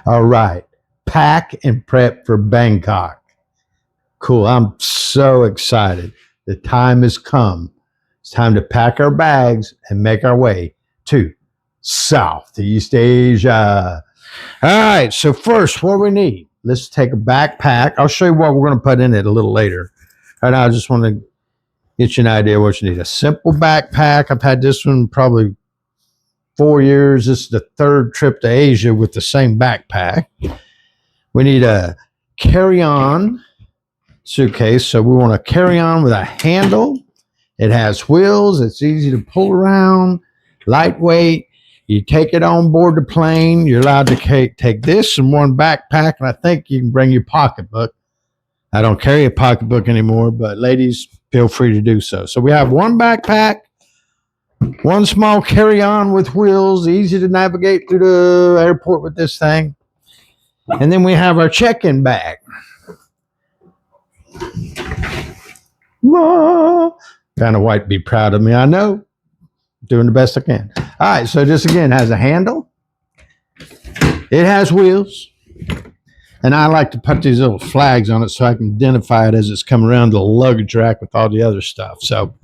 All right. Pack and prep for Bangkok. Cool. I'm so excited. The time has come. It's time to pack our bags and make our way to Southeast Asia. All right. So first, what we need, let's take a backpack. I'll show you what we're going to put in it a little later. Right now, I just want to get you an idea of what you need. A simple backpack. I've had this one probably 4 years. This is the third trip to Asia with the same backpack. We need a carry-on suitcase. So we want a carry-on with a handle. It has wheels. It's easy to pull around, lightweight. You take it on board the plane. You're allowed to take this in one backpack, and I think you can bring your pocketbook. I don't carry a pocketbook anymore, but ladies, feel free to do so. So we have one backpack, one small carry-on with wheels, easy to navigate through the airport with this thing. And then we have our check-in bag. Vanna White be proud of me, I know. Doing the best I can. All right, so this again has a handle. It has wheels. And I like to put these little flags on it so I can identify it as it's coming around the luggage rack with all the other stuff. So,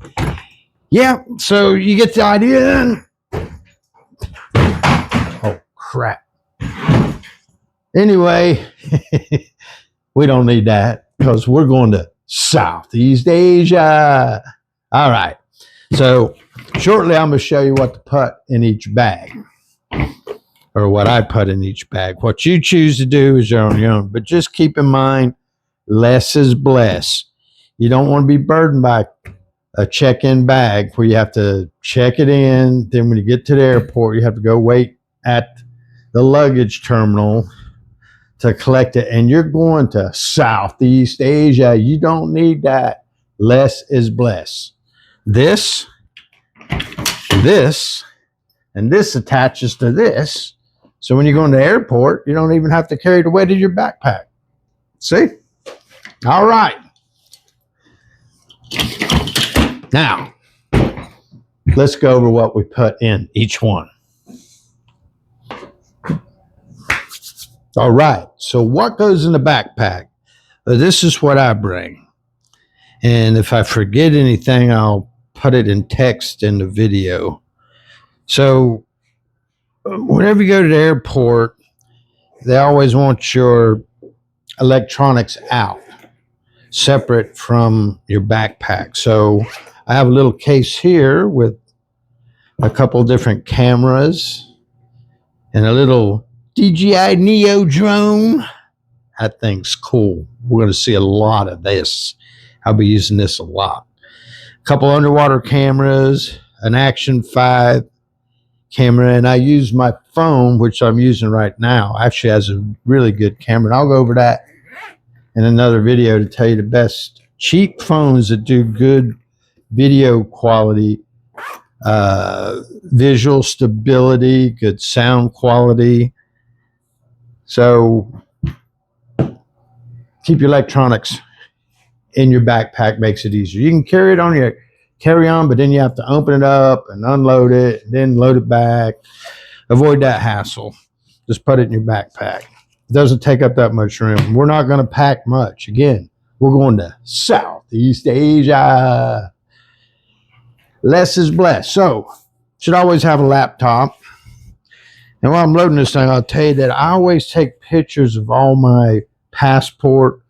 yeah, so you get the idea then. Oh, crap. Anyway, we don't need that because we're going to Southeast Asia. All right. So shortly, I'm going to show you what to put in each bag, or what I put in each bag. What you choose to do is on your own. But just keep in mind, less is blessed. You don't want to be burdened by a check-in bag where you have to check it in. Then when you get to the airport, you have to go wait at the luggage terminal to collect it. And you're going to Southeast Asia. You don't need that. Less is blessed. This, and this attaches to this. So when you go in the airport, you don't even have to carry the weight of your backpack. See? All right. Now, let's go over what we put in each one. All right. So what goes in the backpack? This is what I bring. And if I forget anything, I'll put it in text in the video. So whenever you go to the airport, they always want your electronics out, separate from your backpack. So I have a little case here with a couple different cameras and a little DJI Neo drone. That thing's cool. We're going to see a lot of this. I'll be using this a lot. A couple underwater cameras, an Action 5 camera, and I use my phone, which I'm using right now. Actually has a really good camera. And I'll go over that in another video to tell you the best cheap phones that do good video quality, visual stability, good sound quality. So keep your electronics in your backpack, makes it easier. You can carry it on your carry-on, but then you have to open it up and unload it, and then load it back. Avoid that hassle. Just put it in your backpack. It doesn't take up that much room. We're not going to pack much. Again, we're going to Southeast Asia. Less is blessed. So, should always have a laptop. And while I'm loading this thing, I'll tell you that I always take pictures of all my passport,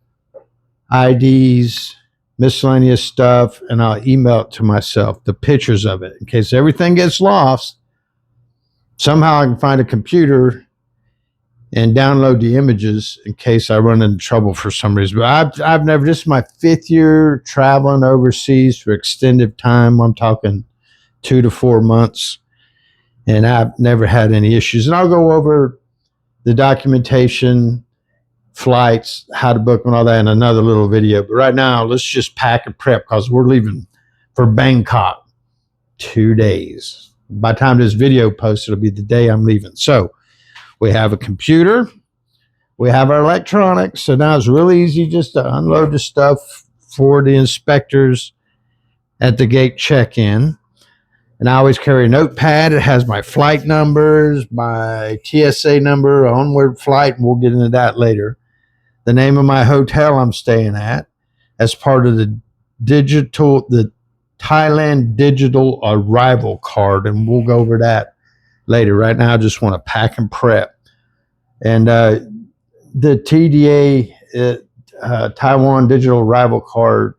IDs, miscellaneous stuff, and I'll email it to myself, the pictures of it, in case everything gets lost. Somehow I can find a computer and download the images in case I run into trouble for some reason. But I've never, this is my 5th year traveling overseas for extended time. I'm talking 2 to 4 months, and I've never had any issues. And I'll go over the documentation, flights, how to book and all that in another little video. But right now, let's just pack and prep because we're leaving for Bangkok 2 days. By the time this video posts, it'll be the day I'm leaving. So we have a computer. We have our electronics. So now it's really easy just to unload the stuff for the inspectors at the gate check-in. And I always carry a notepad. It has my flight numbers, my TSA number, onward flight, and we'll get into that later. The name of my hotel I'm staying at as part of the Thailand digital arrival card, and we'll go over that later. Right now, I just want to pack and prep. And the TDA, Taiwan digital arrival card,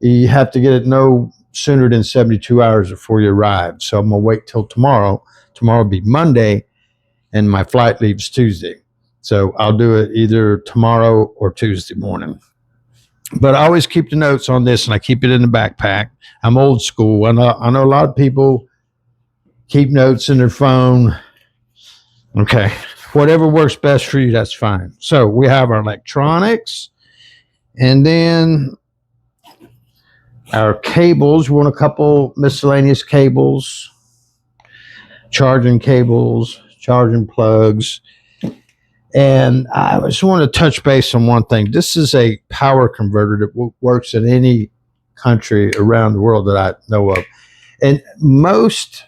you have to get it no sooner than 72 hours before you arrive. So I'm going to wait till tomorrow. Tomorrow will be Monday, and my flight leaves Tuesday. So I'll do it either tomorrow or Tuesday morning. But I always keep the notes on this, and I keep it in the backpack. I'm old school. I know a lot of people keep notes in their phone. Okay. Whatever works best for you, that's fine. So we have our electronics, and then our cables. We want a couple miscellaneous cables, charging cables, charging plugs. And I just want to touch base on one thing. This is a power converter that works in any country around the world that I know of. And most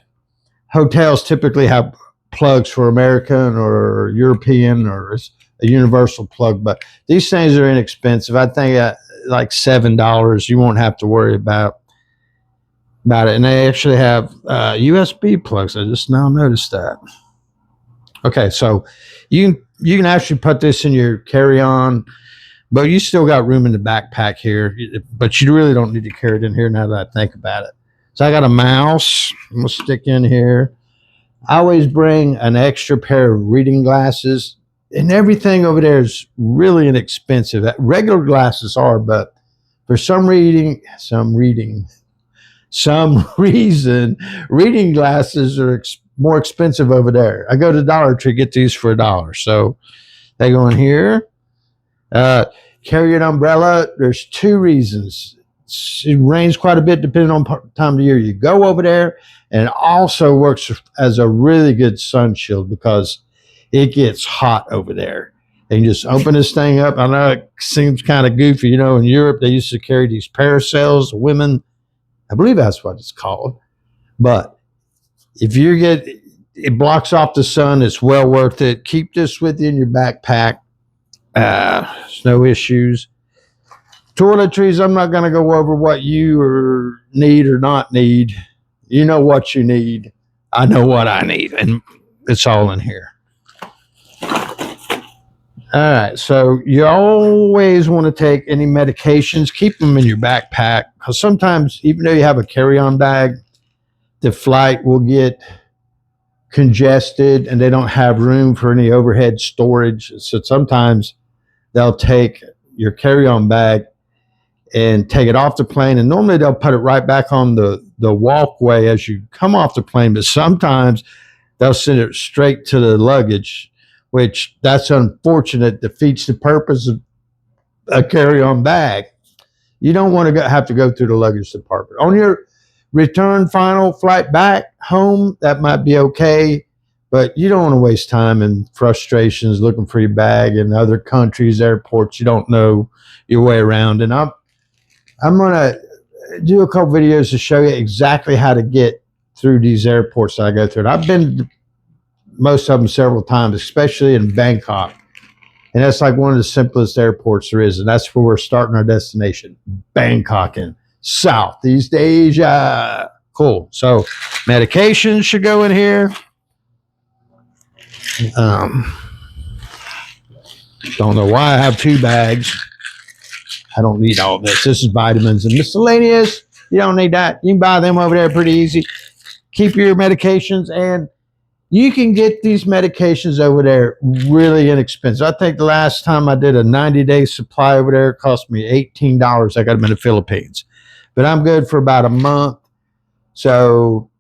hotels typically have plugs for American or European or a universal plug, but these things are inexpensive. I think like $7. You won't have to worry about it. And they actually have USB plugs. I just now noticed that. Okay, so you can actually put this in your carry-on, but you still got room in the backpack here. But you really don't need to carry it in here now that I think about it. So I got a mouse. I'm gonna stick in here. I always bring an extra pair of reading glasses, and everything over there is really inexpensive. Regular glasses are, but for some reason, reading glasses are more expensive over there. I go to Dollar Tree, get these for $1. So they go in here. Carry an umbrella. There's two reasons. It rains quite a bit depending on time of the year. You go over there, and it also works as a really good sun shield because it gets hot over there. And you just open this thing up. I know it seems kind of goofy. You know, in Europe, they used to carry these parasols. Women, I believe that's what it's called. But if it blocks off the sun, it's well worth it. Keep this with you in your backpack. There's no issues. Toiletries, I'm not going to go over what you need or not need. You know what you need. I know what I need, and it's all in here. All right, so you always want to take any medications, keep them in your backpack, because sometimes, even though you have a carry-on bag, the flight will get congested and they don't have room for any overhead storage. So sometimes they'll take your carry-on bag and take it off the plane, and normally they'll put it right back on the walkway as you come off the plane, but sometimes they'll send it straight to the luggage, which that's unfortunate, defeats the purpose of a carry-on bag. You don't want to have to go through the luggage department. On your return final flight back home, that might be okay, but you don't want to waste time and frustrations looking for your bag in other countries, airports. You don't know your way around. And I'm going to do a couple videos to show you exactly how to get through these airports that I go through. And I've been to most of them several times, especially in Bangkok. And that's like one of the simplest airports there is. And that's where we're starting our destination, Bangkok in Southeast Asia. Cool. So medication should go in here. Don't know why I have two bags. I don't need all this. This is vitamins and miscellaneous. You don't need that. You can buy them over there pretty easy. Keep your medications, and you can get these medications over there really inexpensive. I think the last time I did a 90-day supply over there, it cost me $18. I got them in the Philippines. But I'm good for about a month. So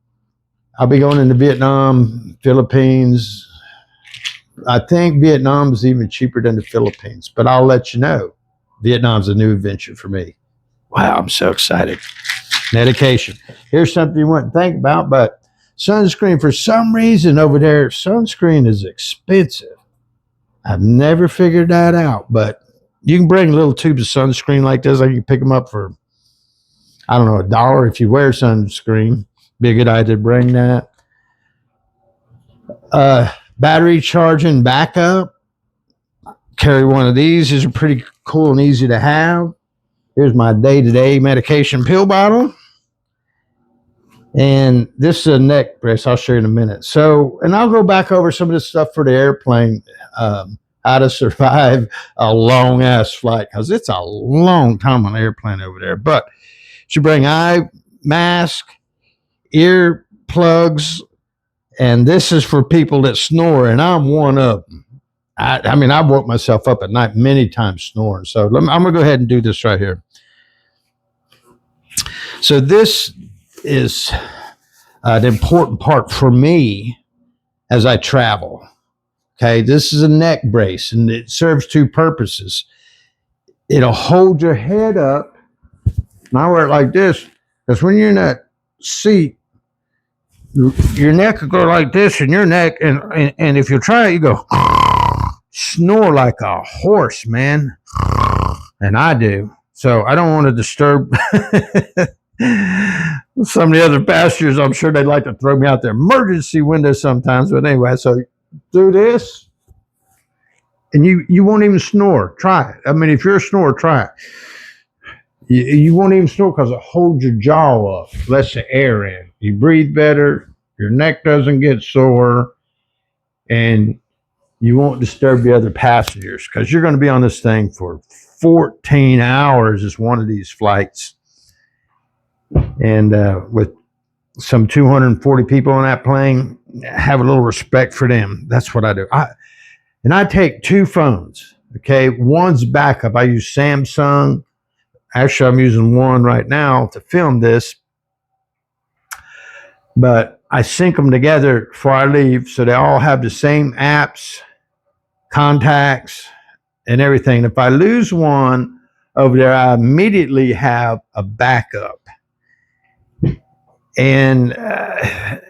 I'll be going into Vietnam, Philippines. I think Vietnam is even cheaper than the Philippines, but I'll let you know. Vietnam's a new adventure for me. Wow, I'm so excited. Medication. Here's something you wouldn't think about, but sunscreen, for some reason over there, sunscreen is expensive. I've never figured that out, but you can bring little tubes of sunscreen like this. I can pick them up for, I don't know, $1 if you wear sunscreen. Be a good idea to bring that. Battery charging backup. Carry one of these. These are pretty cool and easy to have. Here's my day-to-day medication pill bottle. And this is a neck brace. I'll show you in a minute. So, and I'll go back over some of this stuff for the airplane, how to survive a long-ass flight, because it's a long time on the airplane over there. But you bring eye mask, ear plugs, and this is for people that snore, and I'm one of them. I mean, I've woke myself up at night many times snoring. So I'm going to go ahead and do this right here. So this is an important part for me as I travel. Okay, this is a neck brace, and it serves two purposes. It'll hold your head up, and I wear it like this, because when you're in that seat, your neck will go like this, and your neck, and if you try it, you go snore like a horse, man. And I do. So I don't want to disturb some of the other passengers. I'm sure they'd like to throw me out their emergency window sometimes. But anyway, so do this, and you won't even snore. Try it. I mean, if you're a snorer, try it. You won't even snore because it holds your jaw up, lets the air in. You breathe better. Your neck doesn't get sore, and you won't disturb the other passengers, because you're going to be on this thing for 14 hours is one of these flights. And with some 240 people on that plane, have a little respect for them. That's what I do. I take two phones. Okay, one's backup. I use Samsung. Actually, I'm using one right now to film this, but I sync them together before I leave, so they all have the same apps, contacts, and everything. If I lose one over there, I immediately have a backup. And I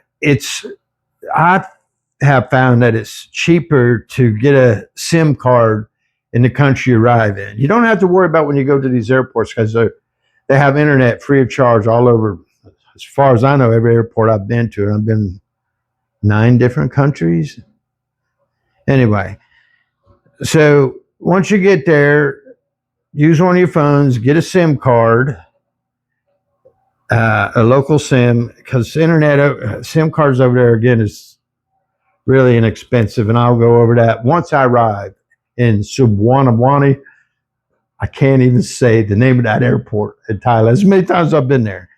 have found that it's cheaper to get a SIM card in the country you arrive in. You don't have to worry about when you go to these airports, because they have internet free of charge all over. As far as I know, every airport I've been to, and I've been 9 different countries. Anyway, so once you get there, use one of your phones, get a SIM card, a local SIM, because internet SIM cards over there, again, is really inexpensive, and I'll go over that once I arrive in Suvarnabhumi. I can't even say the name of that airport in Thailand. As many times I've been there.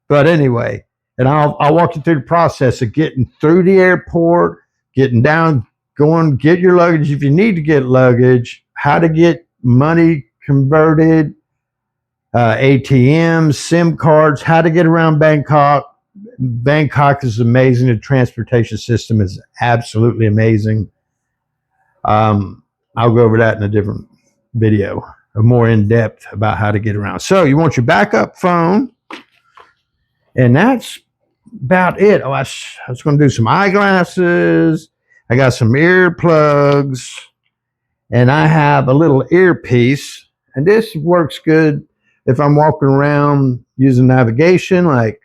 But anyway, and I'll walk you through the process of getting through the airport, getting down, going, get your luggage if you need to get luggage, how to get money converted, ATMs, SIM cards, how to get around Bangkok. Bangkok is amazing. The transportation system is absolutely amazing. I'll go over that in a different video, more in depth about how to get around. So you want your backup phone, and that's about it. I was going to do some eyeglasses. I got some earplugs, and I have a little earpiece, and this works good if I'm walking around using navigation like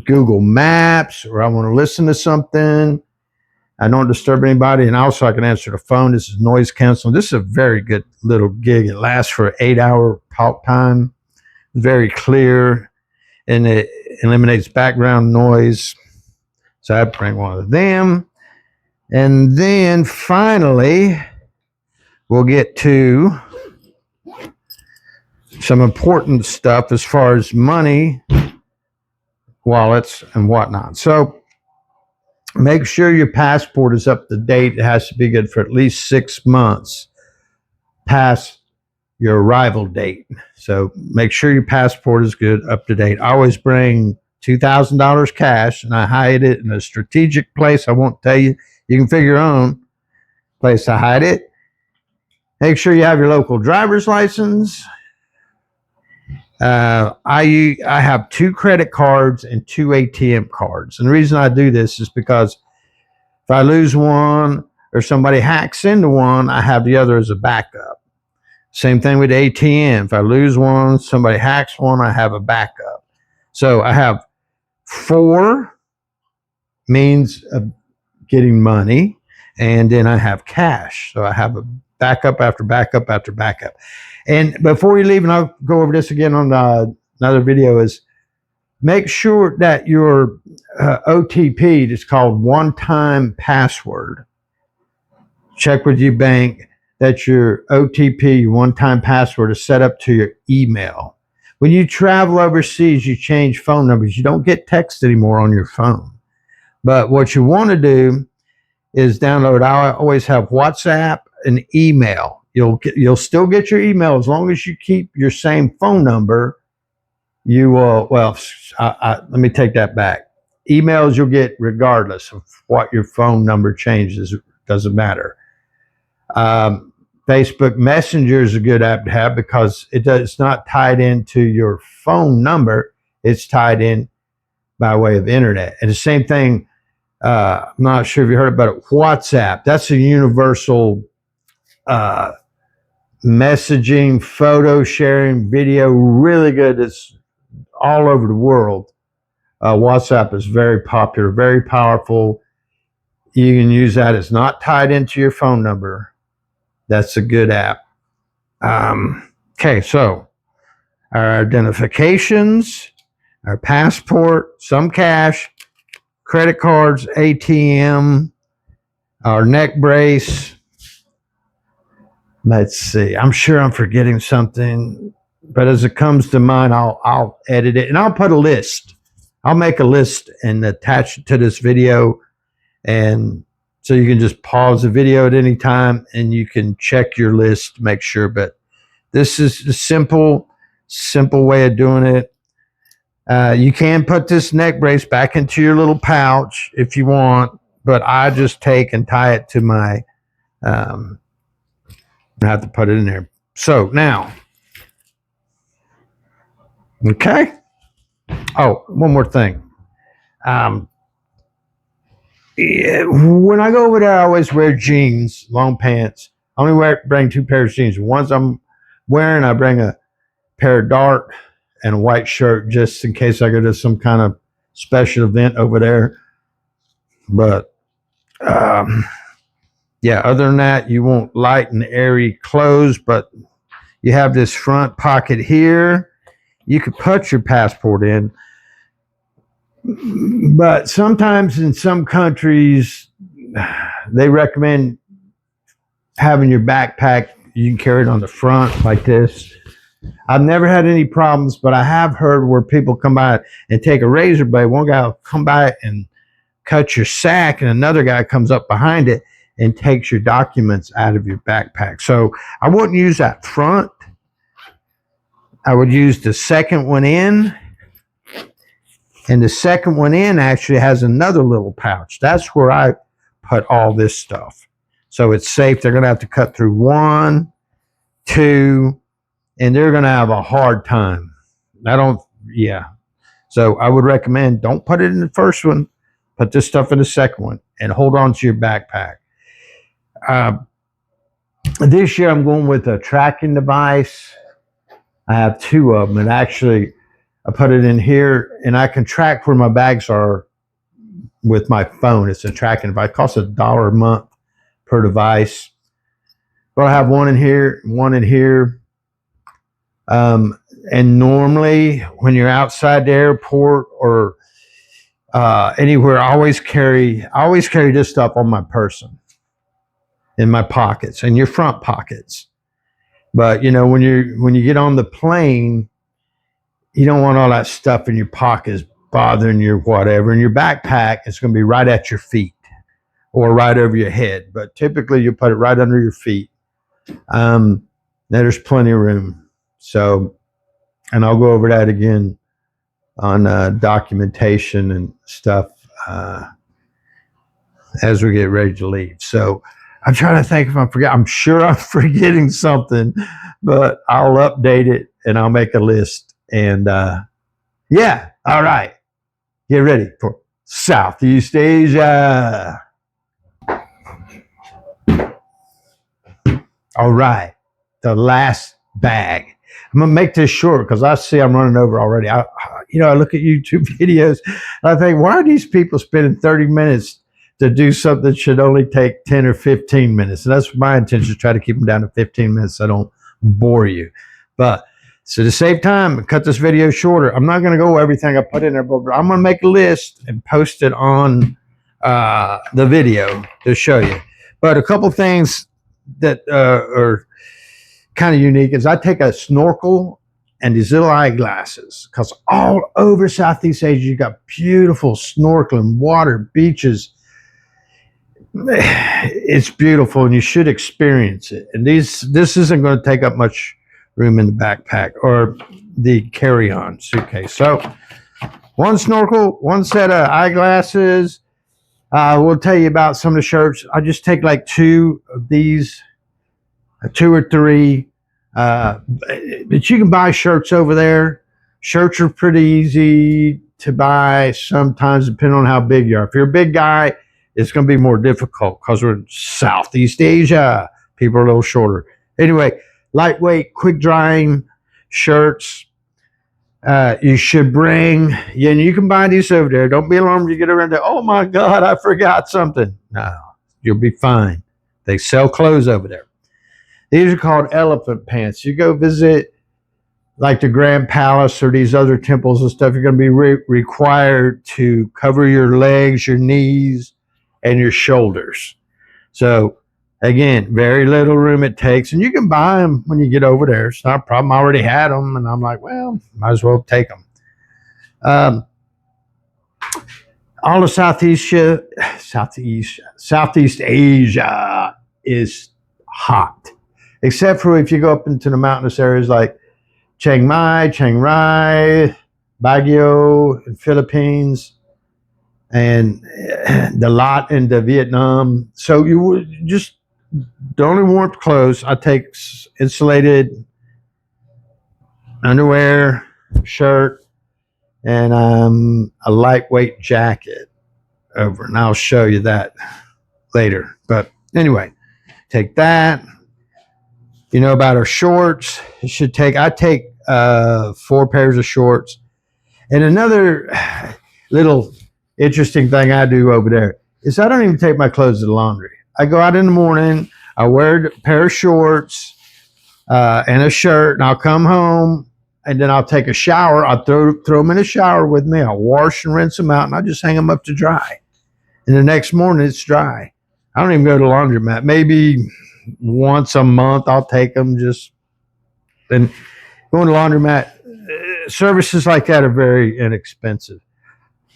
Google Maps, or I want to listen to something. I don't disturb anybody, and also I can answer the phone. This is noise canceling. This is a very good little gig. It lasts for an 8-hour talk time. Very clear, and it eliminates background noise. So I bring one of them. And then finally, we'll get to some important stuff as far as money, wallets, and whatnot. So make sure your passport is up to date. It has to be good for at least 6 months past your arrival date. So make sure your passport is good, up to date. I always bring $2,000 cash, and I hide it in a strategic place. I won't tell you. You can figure your own place to hide it. Make sure you have your local driver's license. I have 2 credit cards and 2 ATM cards. And the reason I do this is because if I lose one or somebody hacks into one, I have the other as a backup. Same thing with ATM. If I lose one, somebody hacks one, I have a backup. So I have 4 means of getting money, and then I have cash. So I have a backup after backup after backup. And before we leave, and I'll go over this again on another video, is make sure that your OTP is called one-time password. Check with your bank that your OTP, one-time password, is set up to your email. When you travel overseas, you change phone numbers. You don't get text anymore on your phone. But what you want to do is download. I always have WhatsApp and email. You'll still get your email as long as you keep your same phone number. You will. Well, let me take that back. Emails you'll get regardless of what your phone number changes. It doesn't matter. Facebook Messenger is a good app to have because it's not tied into your phone number. It's tied in by way of internet. And the same thing, I'm not sure if you heard about it, WhatsApp. That's a universal messaging, photo sharing, video, really good. It's all over the world. WhatsApp is very popular, very powerful. You can use that. It's not tied into your phone number. That's a good app. Okay, so our identifications, our passport, some cash, credit cards, ATM, our neck brace. Let's see. I'm sure I'm forgetting something, but as it comes to mind, I'll edit it and I'll put a list. I'll make a list and attach it to this video, and so you can just pause the video at any time and you can check your list, make sure. But this is a simple way of doing it. You can put this neck brace back into your little pouch if you want, but I just take and tie it to my, I have to put it in there. So now, okay. Oh, one more thing. When I go over there, I always wear jeans, long pants. I only bring 2 pairs of jeans. Once I'm wearing, I bring a pair of dark and a white shirt just in case I go to some kind of special event over there. But yeah, other than that, you want light and airy clothes, but you have this front pocket here. You could put your passport in. But sometimes in some countries, they recommend having your backpack. You can carry it on the front like this. I've never had any problems, but I have heard where people come by and take a razor blade. One guy will come by and cut your sack, and another guy comes up behind it and takes your documents out of your backpack. So I wouldn't use that front. I would use the second one in. And the second one in actually has another little pouch. That's where I put all this stuff. So it's safe. They're going to have to cut through 1, 2, and they're going to have a hard time. So I would recommend don't put it in the first one. Put this stuff in the second one and hold on to your backpack. This year I'm going with a tracking device. I have 2 of them, and actually I put it in here, and I can track where my bags are with my phone. It's a tracking device. It costs $1 a month per device. But I have one in here, one in here. And normally when you're outside the airport or anywhere, I always carry this stuff on my person, in my pockets, in your front pockets. But when you get on the plane, you don't want all that stuff in your pockets bothering you or whatever. In your backpack, it's going to be right at your feet or right over your head. But typically, you put it right under your feet. There's plenty of room. So, and I'll go over that again on documentation and stuff as we get ready to leave. So I'm trying to think if I'm forgetting. I'm sure I'm forgetting something, but I'll update it and I'll make a list. And yeah, all right. Get ready for Southeast Asia. All right, the last bag. I'm gonna make this short because I see I'm running over already. I look at YouTube videos and I think, why are these people spending 30 minutes to do something that should only take 10 or 15 minutes? And that's my intention, to try to keep them down to 15 minutes so I don't bore you. But so to save time and cut this video shorter, I'm not going to go everything I put in there, but I'm going to make a list and post it on the video to show you. But a couple things that are kind of unique is I take a snorkel and these little eyeglasses, because all over Southeast Asia you got beautiful snorkeling, water, beaches. It's beautiful and you should experience it. And this isn't going to take up much room in the backpack or the carry-on suitcase. So one snorkel, one set of eyeglasses. We'll tell you about some of the shirts. I just take like two of these, two or three. But you can buy shirts over there. Shirts are pretty easy to buy sometimes, depending on how big you are. If you're a big guy, it's going to be more difficult because we're in Southeast Asia. People are a little shorter. Anyway, lightweight, quick drying shirts. You should bring, and you can buy these over there. Don't be alarmed when you get around there. Oh my God, I forgot something. No, you'll be fine. They sell clothes over there. These are called elephant pants. You go visit like the Grand Palace or these other temples and stuff, you're going to be required to cover your legs, your knees, and your shoulders. So again, very little room it takes, and you can buy them when you get over there. It's not a problem. I already had them, and I'm like, well, might as well take them. All of Southeast Asia is hot, except for if you go up into the mountainous areas like Chiang Mai, Chiang Rai, Baguio in Philippines, and the lot in the Vietnam. So you would just, the only warmth clothes, I take insulated underwear, shirt, and a lightweight jacket over. And I'll show you that later. But anyway, take that. You know about our shorts. I take 4 pairs of shorts. And another little interesting thing I do over there is I don't even take my clothes to the laundry. I go out in the morning, I wear a pair of shorts and a shirt, and I'll come home, and then I'll take a shower. I'll throw them in the shower with me. I'll wash and rinse them out, and I'll just hang them up to dry. And the next morning, it's dry. I don't even go to the laundromat. Maybe once a month, I'll take them. Just then going to the laundromat. Services like that are very inexpensive.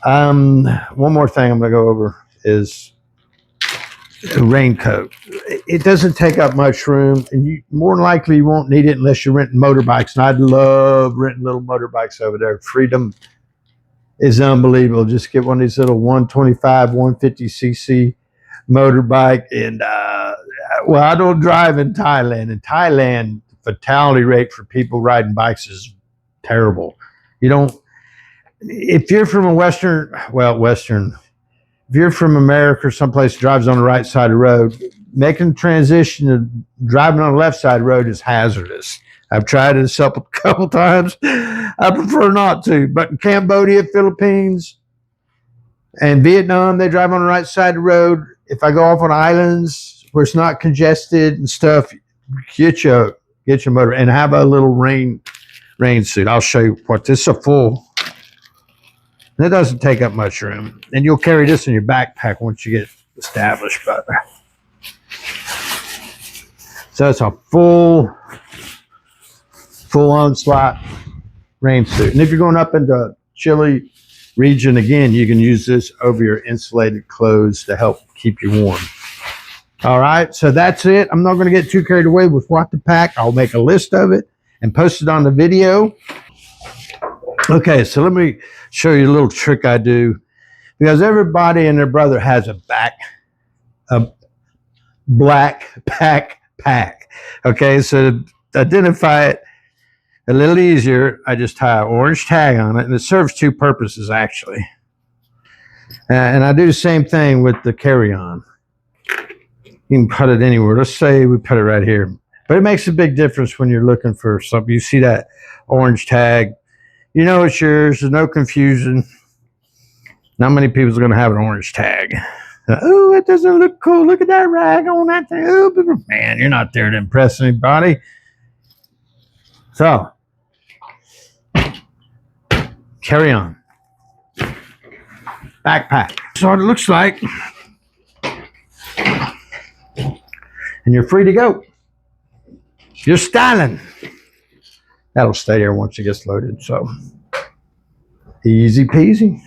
One more thing I'm going to go over is a raincoat. It doesn't take up much room, and you more than likely you won't need it unless you're renting motorbikes. And I'd love renting little motorbikes over there. Freedom is unbelievable. Just get one of these little 125, 150cc motorbike. And well, I don't drive in Thailand. In Thailand, the fatality rate for people riding bikes is terrible. You don't, if you're from a Western, if you're from America or someplace that drives on the right side of the road, making the transition to driving on the left side of the road is hazardous. I've tried it a couple times. I prefer not to. But in Cambodia, Philippines, and Vietnam, they drive on the right side of the road. If I go off on islands where it's not congested and stuff, get your motor and have a little rain suit. I'll show you what this is. A full. And it doesn't take up much room. And you'll carry this in your backpack once you get established. But so it's a full onslaught rain suit. And if you're going up into chilly region, again, you can use this over your insulated clothes to help keep you warm. All right, so that's it. I'm not going to get too carried away with what to pack. I'll make a list of it and post it on the video. Okay, so let me show you a little trick I do, because everybody and their brother has a black backpack. Okay, so to identify it a little easier, I just tie an orange tag on it, and it serves 2 purposes actually. And I do the same thing with the carry-on. You can put it anywhere. Let's say we put it right here. But it makes a big difference when you're looking for something. You see that orange tag, you know it's yours. There's no confusion. Not many people are going to have an orange tag. Oh, it doesn't look cool. Look at that rag on that thing. Oh, man, you're not there to impress anybody. So, carry on. Backpack. So it looks like. And you're free to go. You're styling. That'll stay there once it gets loaded. So, easy peasy.